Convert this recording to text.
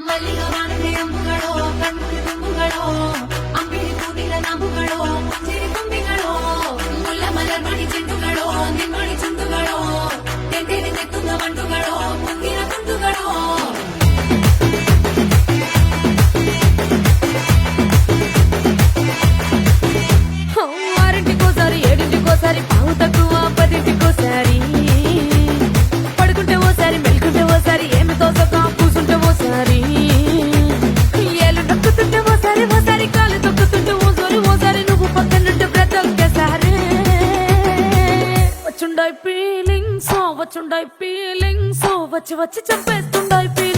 ಮಲ್ಲಿಗ ವಾನದೆ ಅಂಬುಗಳೋ ಕಣ್ಮುಡಿ ತುಂಬುಗಳೋ ಅಂಬಿಳಿ ಕೂದಿಲ ನಂಬುಗಳೋ ಮುಂಜಿರಿ ತುಂಬಿಗಳೋ ಮುಲ್ಲ ಮಲರ್ ಮಣಿ ಚೆಂಡುಗಳೋ ನಿಮ್ಮಣಿ ಚುಂಡುಗಳೋ ತೆಂಡೆಲಿ ತೆತ್ತುಂಗ ಮಂಡುಗಳೋ ಮುಂಗಿನ ತುಂಡುಗಳೋ ఆరింటికోసారి ఏడింటికోసారి పావు తక్కువ పదింటికోసారి పడుకుంటే ఓసారి మెలుకుంటే ఓసారి ఏమి తోసక కూసుంటే ఓసారి ఏళ్ళు నొక్కుతుంటే ఓసారి ఓసారి కాలు తొక్కుతుంటే ఓసారి నువ్వు పక్కనుంటే బ్రతొక్కసారి వచ్చుండాయి ఫీలింగ్స్ వచ్చి వచ్చి చంపేస్తుండాయి ఫీలింగ్స్